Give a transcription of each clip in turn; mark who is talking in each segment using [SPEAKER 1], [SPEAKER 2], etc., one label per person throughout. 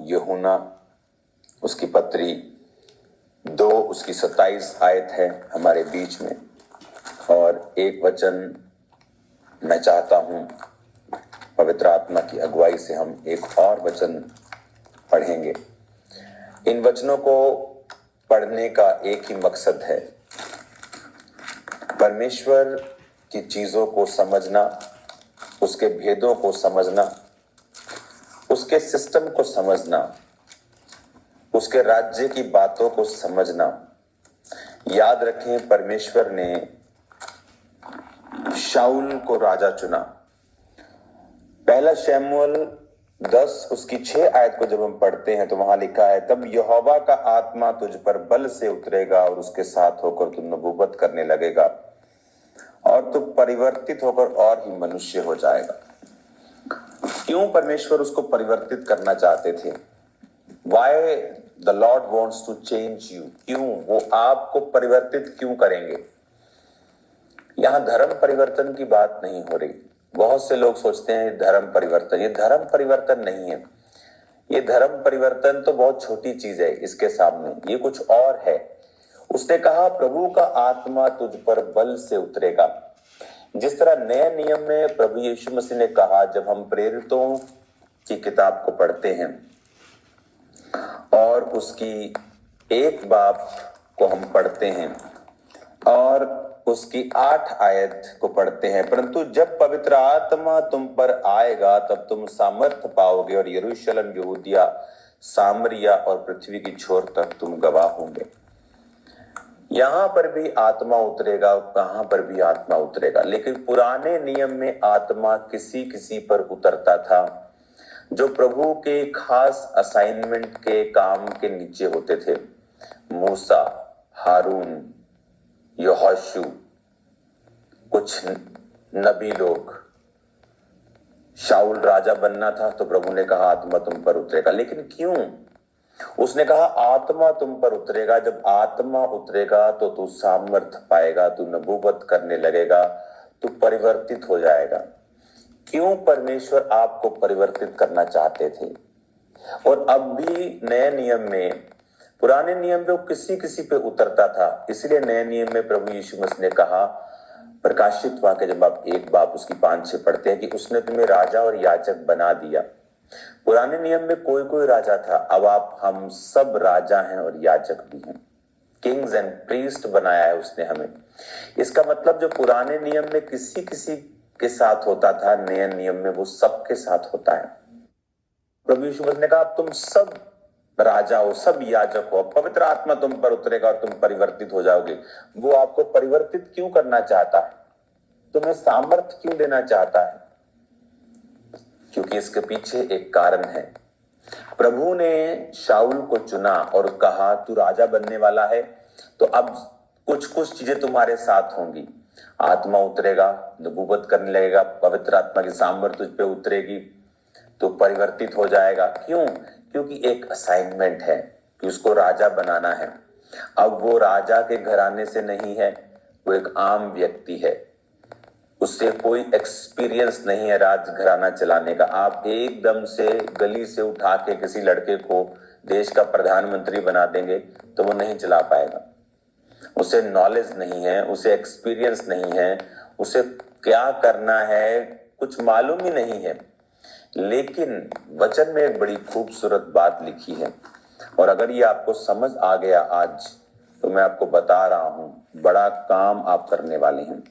[SPEAKER 1] यूहन्ना उसकी पत्री 2 उसकी 27 आयत है हमारे बीच में, और एक वचन मैं चाहता हूं पवित्र आत्मा की अगुवाई से हम एक और वचन पढ़ेंगे। इन वचनों को पढ़ने का एक ही मकसद है, परमेश्वर की चीजों को समझना, उसके भेदों को समझना, उसके सिस्टम को समझना, उसके राज्य की बातों को समझना। याद रखें, परमेश्वर ने शाऊल को राजा चुना। पहला शमूएल 10 उसकी 6 आयत को जब हम पढ़ते हैं तो वहां लिखा है, तब यहोवा का आत्मा तुझ पर बल से उतरेगा और उसके साथ होकर तू नबूवत करने लगेगा और तू परिवर्तित होकर और ही मनुष्य हो जाएगा। क्यों परमेश्वर उसको परिवर्तित करना चाहते थे? Why the Lord wants to change you? क्यों वो आपको परिवर्तित क्यों करेंगे? यहां धर्म परिवर्तन की बात नहीं हो रही। बहुत से लोग सोचते हैं धर्म परिवर्तन, ये धर्म परिवर्तन नहीं है। ये धर्म परिवर्तन तो बहुत छोटी चीज है इसके सामने, ये कुछ और है। उसने कहा प्रभु का आत्मा तुझ पर बल से उतरेगा। जिस तरह नए नियम में प्रभु यीशु मसीह ने कहा, जब हम प्रेरितों की किताब को पढ़ते हैं और उसकी 1 बाब को हम पढ़ते हैं और उसकी 8 आयत को पढ़ते हैं, परंतु जब पवित्र आत्मा तुम पर आएगा तब तुम सामर्थ्य पाओगे और यरूशलेम, यहूदिया, सामरिया और पृथ्वी की छोर तक तुम गवाह होंगे। यहां पर भी आत्मा उतरेगा, कहां पर भी आत्मा उतरेगा। लेकिन पुराने नियम में आत्मा किसी किसी पर उतरता था जो प्रभु के खास असाइनमेंट के काम के नीचे होते थे। मूसा, हारून, यहोशू, कुछ नबी लोग। शाऊल राजा बनना था तो प्रभु ने कहा आत्मा तुम पर उतरेगा। लेकिन क्यों? उसने कहा आत्मा तुम पर उतरेगा। जब आत्मा उतरेगा तो तू सामर्थ्य पाएगा, तू नबूवत करने लगेगा, तू परिवर्तित हो जाएगा। क्यों परमेश्वर आपको परिवर्तित करना चाहते थे? और अब भी नए नियम में, पुराने नियम में वो किसी किसी पे उतरता था, इसलिए नए नियम में प्रभु यीशु मसीह ने कहा, प्रकाशित वाक्य जब आप 1 बाब उसकी 5-6 पढ़ते हैं कि उसने तुम्हें राजा और याजक बना दिया। पुराने नियम में कोई कोई राजा था, अब हम सब राजा हैं और याजक भी हैं। किंग्स एंड प्रीस्ट बनाया है उसने हमें। इसका मतलब जो पुराने नियम में किसी किसी के साथ होता था, नए नियम में वो सबके साथ होता है। प्रभु यीशु मसीह ने कहा तुम सब राजा हो, सब याजक हो, पवित्र आत्मा तुम पर उतरेगा और तुम परिवर्तित हो जाओगे। वो आपको परिवर्तित क्यों करना चाहता है? तुम्हें सामर्थ्य क्यों देना चाहता है? क्योंकि इसके पीछे एक कारण है। प्रभु ने शाऊल को चुना और कहा तू राजा बनने वाला है, तो अब कुछ कुछ चीजें तुम्हारे साथ होंगी। आत्मा उतरेगा, नबूवत करने लगेगा, पवित्र आत्मा की सामर्थ्य तुझ पे उतरेगी, तो परिवर्तित हो जाएगा। क्यों? क्योंकि एक असाइनमेंट है कि उसको राजा बनाना है। अब वो राजा के घराने से नहीं है, वो एक आम व्यक्ति है, उससे कोई एक्सपीरियंस नहीं है राजघराना चलाने का। आप एकदम से गली से उठा के किसी लड़के को देश का प्रधानमंत्री बना देंगे तो वो नहीं चला पाएगा। उसे नॉलेज नहीं है, उसे एक्सपीरियंस नहीं है, उसे क्या करना है कुछ मालूम ही नहीं है। लेकिन वचन में एक बड़ी खूबसूरत बात लिखी है, और अगर ये आपको समझ आ गया आज, तो मैं आपको बता रहा हूं बड़ा काम आप करने वाले हैं।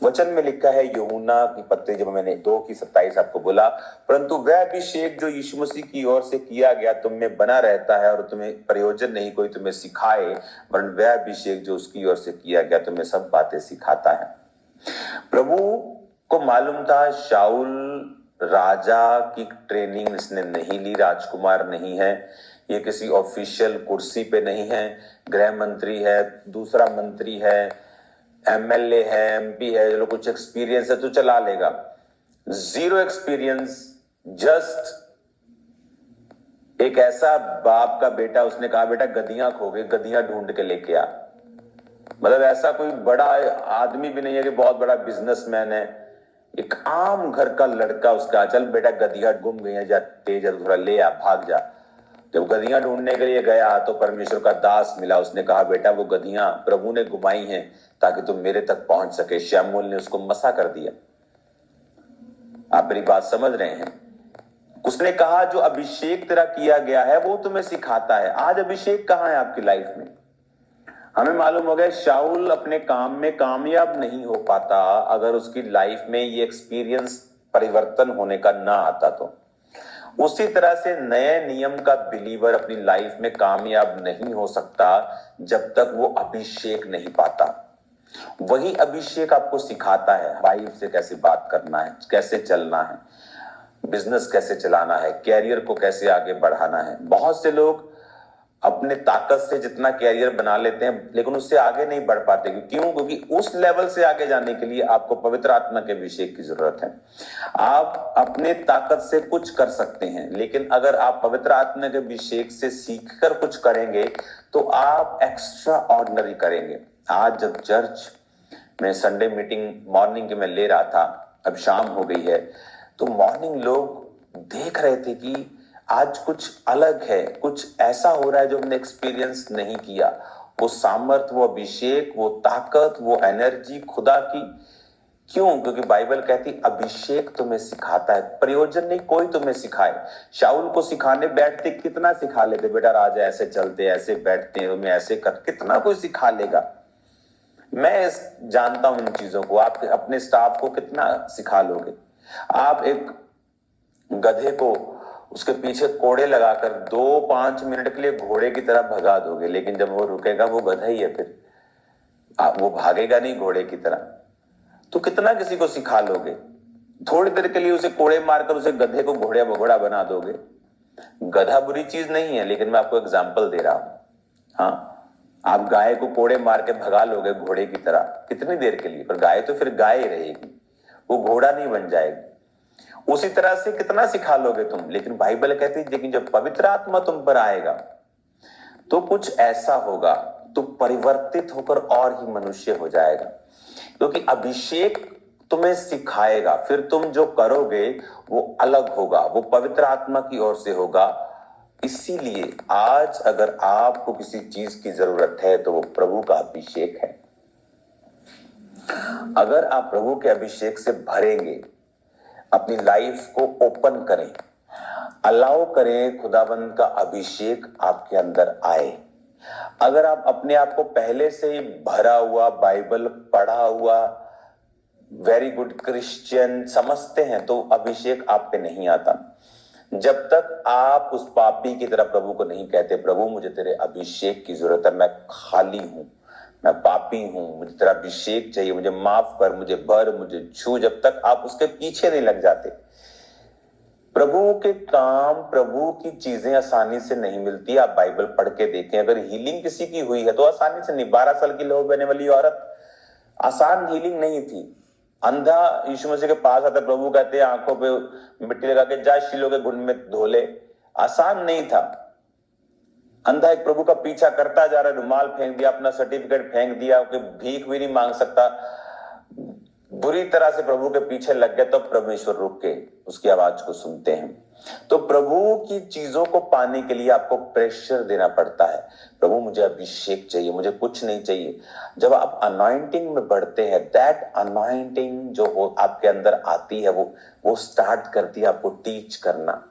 [SPEAKER 1] वचन में लिखा है, यूहन्ना की पत्री, जब मैंने 2 की 27 आपको बोला, परंतु वह अभिषेक जो यीशु मसीह की ओर से किया गया तुम में बना रहता है और तुम्हें प्रयोजन नहीं कोई तुम्हें सिखाए, वरन वह अभिषेक जो उसकी ओर से किया गया तुम्हें सब बातें सिखाता है। प्रभु को मालूम था शाऊल राजा की ट्रेनिंग इसने नहीं ली, राजकुमार नहीं है, ये किसी ऑफिशियल कुर्सी पे नहीं है, गृह मंत्री है, दूसरा मंत्री है, एमएलए है, एमपी है, जो कुछ एक्सपीरियंस है तो चला लेगा। 0 एक्सपीरियंस, जस्ट एक ऐसा बाप का बेटा, उसने कहा बेटा गधियां खो गई, गधियां ढूंढ के लेके आ। मतलब ऐसा कोई बड़ा आदमी भी नहीं है कि बहुत बड़ा बिजनेसमैन है, एक आम घर का लड़का उसका, चल बेटा गधिया गुम गई है, जा तेज है थोड़ा ले आ, भाग जा। जब गधियां ढूंढने के लिए गया तो परमेश्वर का दास मिला, उसने कहा बेटा वो गधियां प्रभु ने घुमाई हैं ताकि तुम मेरे तक पहुंच सके। शमूएल ने उसको मसा कर दिया। आप मेरी बात समझ रहे हैं? उसने कहा जो अभिषेक तेरा किया गया है वो तुम्हें सिखाता है। आज अभिषेक कहां है आपकी लाइफ में? हमें मालूम हो गया शाऊल अपने काम में कामयाब नहीं हो पाता अगर उसकी लाइफ में ये एक्सपीरियंस परिवर्तन होने का ना आता। तो उसी तरह से नए नियम का बिलीवर अपनी लाइफ में कामयाब नहीं हो सकता जब तक वो अभिषेक नहीं पाता। वही अभिषेक आपको सिखाता है वाइफ से कैसे बात करना है, कैसे चलना है, बिजनेस कैसे चलाना है, कैरियर को कैसे आगे बढ़ाना है। बहुत से लोग अपने ताकत से जितना कैरियर बना लेते हैं लेकिन उससे आगे नहीं बढ़ पाते। क्यों? क्योंकि उस लेवल से आगे जाने के लिए आपको पवित्र आत्मा के अभिषेक की जरूरत है। आप अपने ताकत से कुछ कर सकते हैं लेकिन अगर आप पवित्र आत्मा के अभिषेक से सीखकर कुछ करेंगे तो आप एक्स्ट्रा ऑर्डिनरी करेंगे। आज जब चर्च में संडे मीटिंग मॉर्निंग की मैं ले रहा था, अब शाम हो गई है, तो मॉर्निंग लोग देख रहे थे कि आज कुछ अलग है, कुछ ऐसा हो रहा है जो हमने एक्सपीरियंस नहीं किया। वो सामर्थ, वो अभिषेक, वो ताकत, वो एनर्जी खुदा की। क्यों? क्योंकि बाइबल कहती अभिषेक तुम्हें सिखाता है, प्रयोजन नहीं कोई तुम्हें सिखाए। शाऊल को सिखाने बैठते कितना सिखा लेते, बेटा राजा ऐसे चलते, ऐसे बैठते, तुम्हें ऐसे कर, कितना कोई सिखा लेगा। मैं जानता हूं इन चीजों को। आप अपने स्टाफ को कितना सिखा लोगे? आप एक गधे को उसके पीछे कोड़े लगाकर 2-5 मिनट के लिए घोड़े की तरह भगा दोगे, लेकिन जब वो रुकेगा वो गधा ही है, फिर वो भागेगा नहीं घोड़े की तरह। तो कितना किसी को सिखा लोगे? थोड़ी देर के लिए उसे कोड़े मारकर उसे गधे को घोड़ा बना दोगे। गधा बुरी चीज नहीं है लेकिन मैं आपको एग्जाम्पल दे रहा हूं। हाँ, आप गाय को कोड़े मार के भगा लोगे घोड़े की तरह कितनी देर के लिए, पर गाय तो फिर गाय ही रहेगी, वो घोड़ा नहीं बन जाएगी। उसी तरह से कितना सिखा लोगे तुम? लेकिन बाइबल कहती है लेकिन जब पवित्र आत्मा तुम पर आएगा तो कुछ ऐसा होगा, तो परिवर्तित होकर और ही मनुष्य हो जाएगा। क्योंकि अभिषेक तुम्हें सिखाएगा, फिर तुम जो करोगे वो अलग होगा, वो पवित्र आत्मा की ओर से होगा। इसीलिए आज अगर आपको किसी चीज की जरूरत है तो वो प्रभु का अभिषेक है। अगर आप प्रभु के अभिषेक से भरेंगे, अपनी लाइफ को ओपन करें, अलाउ करें खुदाबंद का अभिषेक आपके अंदर आए। अगर आप अपने आप को पहले से ही भरा हुआ, बाइबल पढ़ा हुआ, वेरी गुड क्रिश्चियन समझते हैं तो अभिषेक आप पे नहीं आता। जब तक आप उस पापी की तरह प्रभु को नहीं कहते प्रभु मुझे तेरे अभिषेक की जरूरत है, मैं खाली हूं, मैं पापी हूं, मुझे तेरा अभिषेक चाहिए, मुझे माफ कर, मुझे भर, मुझे छू, जब तक आप उसके पीछे नहीं लग जाते। प्रभु के काम, प्रभु की चीजें आसानी से नहीं मिलती। आप बाइबल पढ़ के देखें, अगर हीलिंग किसी की हुई है तो आसानी से नहीं। 12 साल की लहू बहने वाली औरत, आसान हीलिंग नहीं थी। अंधा यीशु मसीह के पास आता, प्रभु कहते हैं आंखों पे मिट्टी लगा के जा शीलो के घुंड में धो ले। आसान नहीं था। अंधा एक प्रभु का पीछा करता जा रहा है, रुमाल फेंक दिया, अपना सर्टिफिकेट फेंक दिया, भीख भी नहीं मांग सकता, बुरी तरह से प्रभु के पीछे लग गए, तो परमेश्वर रुक के उसकी आवाज को सुनते हैं। तो प्रभु की चीजों को पाने के लिए आपको प्रेशर देना पड़ता है। प्रभु मुझे अभिषेक चाहिए, मुझे कुछ नहीं चाहिए। जब आप अनॉइंटिंग में बढ़ते हैं, दैट अनॉइंटिंग जो आपके अंदर आती है वो स्टार्ट करती है आपको टीच करना।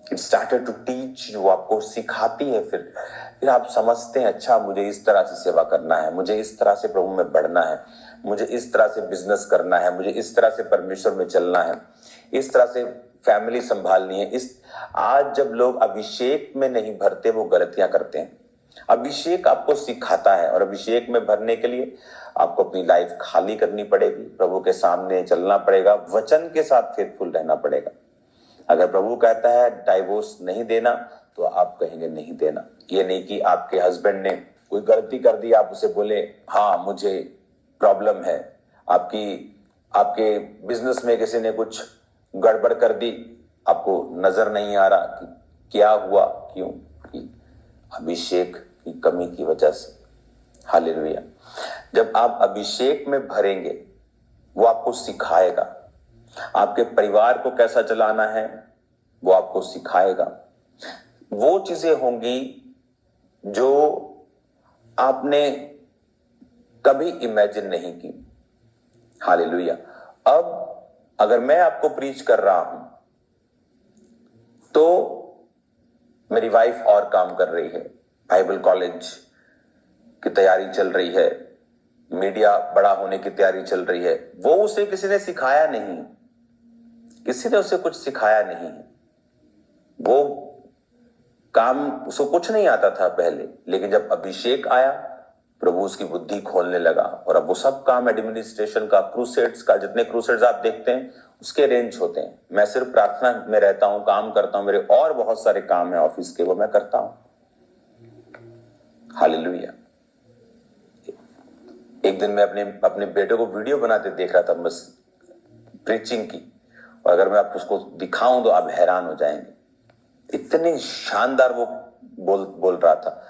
[SPEAKER 1] It started to teach you, आपको सिखाती है। फिर आप समझते हैं अच्छा मुझे इस तरह से सेवा करना है, मुझे इस तरह से प्रभु में बढ़ना है, मुझे इस तरह से बिजनेस करना है, मुझे इस तरह से परमेश्वर में चलना है, इस तरह से फैमिली संभालनी है। आज जब लोग अभिषेक में नहीं भरते वो गलतियां करते हैं। अभिषेक आपको सिखाता है और अभिषेक में भरने के लिए आपको अपनी लाइफ खाली करनी पड़ेगी, प्रभु के सामने चलना पड़ेगा, वचन के साथ फेथफुल रहना पड़ेगा। अगर प्रभु कहता है डाइवोर्स नहीं देना तो आप कहेंगे नहीं देना। ये नहीं कि आपके हस्बैंड ने कोई गलती कर दी आप उसे बोले हाँ मुझे प्रॉब्लम है, आपके बिजनेस में किसी ने कुछ गड़बड़ कर दी, आपको नजर नहीं आ रहा कि क्या हुआ, क्यों? कि अभिषेक की कमी की वजह से। हालेलुया। जब आप अभिषेक में भरेंगे वो आपको सिखाएगा, आपके परिवार को कैसा चलाना है वो आपको सिखाएगा। वो चीजें होंगी जो आपने कभी इमेजिन नहीं की। हालेलुया। अब अगर मैं आपको प्रीच कर रहा हूं तो मेरी वाइफ और काम कर रही है, बाइबल कॉलेज की तैयारी चल रही है, मीडिया बड़ा होने की तैयारी चल रही है। वो उसे किसी ने सिखाया नहीं, किसी ने उसे कुछ सिखाया नहीं। वो काम उसको कुछ नहीं आता था पहले, लेकिन जब अभिषेक आया प्रभु उसकी बुद्धि खोलने लगा और अब वो सब काम एडमिनिस्ट्रेशन का, क्रूसेड्स का, जितने क्रूसेड्स आप देखते हैं उसके अरेंज होते हैं। मैं सिर्फ प्रार्थना में रहता हूं, काम करता हूं, मेरे और बहुत सारे काम है ऑफिस के, वो मैं करता हूं। हालेलुया। एक दिन मैं अपने बेटे को वीडियो बनाते देख रहा था, बस प्रीचिंग की, और अगर मैं आपको उसको दिखाऊं तो आप हैरान हो जाएंगे, इतनी शानदार वो बोल रहा था।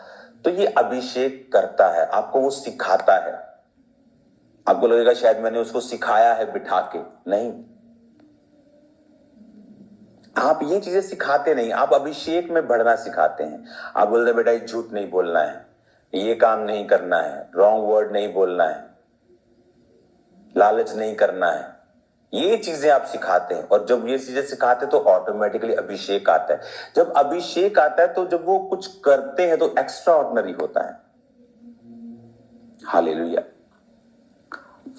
[SPEAKER 1] तो ये अभिषेक करता है, आपको वो सिखाता है। आपको लगेगा शायद मैंने उसको सिखाया है बिठा के, नहीं, आप ये चीजें सिखाते नहीं, आप अभिषेक में बढ़ना सिखाते हैं। आप बोलते बेटा ये झूठ नहीं बोलना है, ये काम नहीं करना है, रॉन्ग वर्ड नहीं बोलना है, लालच नहीं करना है, ये चीजें आप सिखाते हैं। और जब ये चीजें सिखाते हैं तो ऑटोमेटिकली अभिषेक आता है। जब अभिषेक आता है तो जब वो कुछ करते हैं तो एक्स्ट्रा ऑर्डिनरी होता है। हालेलुया।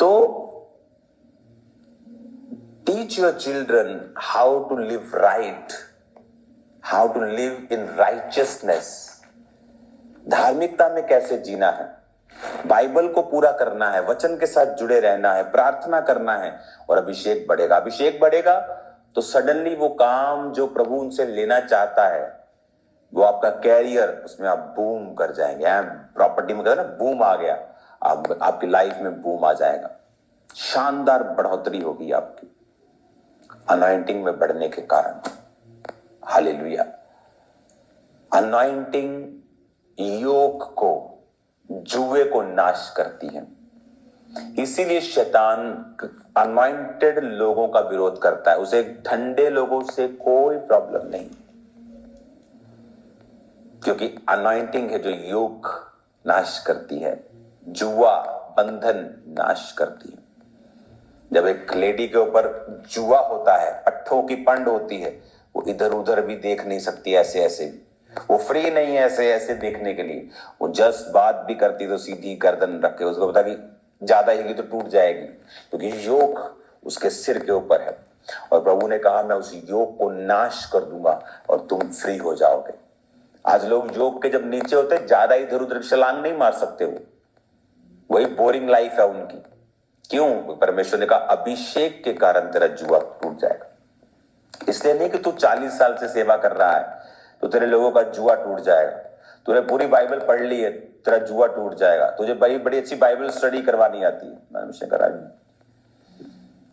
[SPEAKER 1] तो teach your children how to live right, how to live in righteousness. धार्मिकता में कैसे जीना है, बाइबल को पूरा करना है, वचन के साथ जुड़े रहना है, प्रार्थना करना है, और अभिषेक बढ़ेगा। अभिषेक बढ़ेगा तो सडनली वो काम जो प्रभु उनसे लेना चाहता है, वो आपका कैरियर, उसमें आप बूम कर जाएंगे। प्रॉपर्टी में कहते हैं ना, बूम आ गया, आपकी लाइफ में बूम आ जाएगा, शानदार बढ़ोतरी होगी आपकी अनॉइंटिंग में बढ़ने के कारण। हालेलुया। अनॉइंटिंग योक को, जुए को नाश करती है। इसीलिए शैतान अनॉइंटेड लोगों का विरोध करता है, उसे ठंडे लोगों से कोई प्रॉब्लम नहीं, क्योंकि अनॉइंटिंग है जो योक नाश करती है, जुआ बंधन नाश करती है। जब एक लेडी के ऊपर जुआ होता है, पट्ठों की पंड होती है, वो इधर उधर भी देख नहीं सकती, ऐसे ऐसे, वो फ्री नहीं है ऐसे ऐसे देखने के लिए। वो जस्ट बात भी करती तो सीधी गर्दन रख के, उसको पता कि ज्यादा हिली तो टूट जाएगी, क्योंकि योक उसके सिर के ऊपर है। और प्रभु ने कहा मैं उस योक को नाश कर दूंगा और तुम फ्री हो जाओगे। आज लोग योक के जब नीचे होते हैं, ज्यादा इधर उधर छलांग नहीं मार सकते, वो वही बोरिंग लाइफ है उनकी। क्यों? परमेश्वर ने कहा अभिषेक के कारण तेरा जुआ टूट जाएगा। इसलिए नहीं कि तू 40 साल से सेवा कर रहा है तो तेरे लोगों का जुआ टूट जाएगा, तूने पूरी बाइबल पढ़ ली है तेरा जुआ टूट जाएगा, तुझे बड़ी अच्छी बाइबल स्टडी करवानी आती है, परमेश्वर करा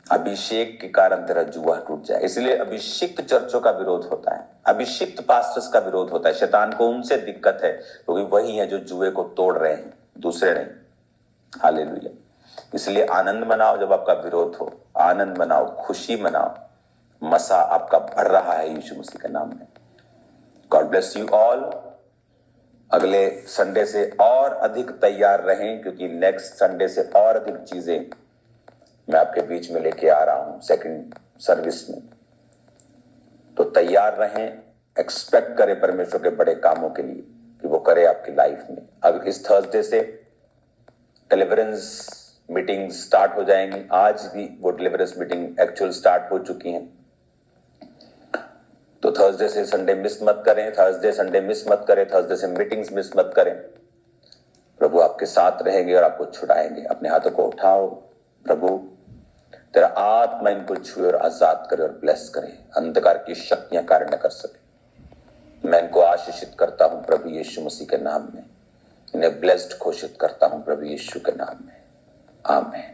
[SPEAKER 1] अभिषेक के कारण तेरा जुआ टूट जाए। इसलिए अभिषिक्त चर्चों का विरोध होता है, अभिषिक्त पास्टर्स का विरोध होता है। शैतान को उनसे दिक्कत है क्योंकि वही है जो जुए को तोड़ रहे हैं, दूसरे नहीं। हालेलुया। इसलिए आनंद मनाओ जब आपका विरोध हो, आनंद मनाओ, खुशी मनाओ, मसा आपका बढ़ रहा है यीशु मसीह के नाम में। God bless you all. अगले संडे से और अधिक तैयार रहें, क्योंकि नेक्स्ट संडे से और अधिक चीजें मैं आपके बीच में लेके आ रहा हूं सेकंड सर्विस में। तो तैयार रहें, एक्सपेक्ट करें परमेश्वर के बड़े कामों के लिए कि वो करे आपकी लाइफ में। अब इस थर्सडे से डिलीवरेंस मीटिंग स्टार्ट हो जाएंगी। आज भी वो डिलीवरेंस मीटिंग एक्चुअल स्टार्ट हो चुकी हैं। तो थर्सडे से संडे मिस मत करें, थर्सडे संडे मिस मत करें, थर्सडे से मीटिंग्स मिस मत करें। प्रभु आपके साथ रहेंगे और आपको छुड़ाएंगे। अपने हाथों को उठाओ, प्रभु तेरा आत्मा इनको छुए और आजाद करे और ब्लेस करे, अंधकार की शक्तियां कार्य न कर सके। मैं इनको आशीषित करता हूं प्रभु यीशु मसीह के नाम में, इन्हें ब्लेस्ड घोषित करता हूं प्रभु यीशु के नाम में। आमीन।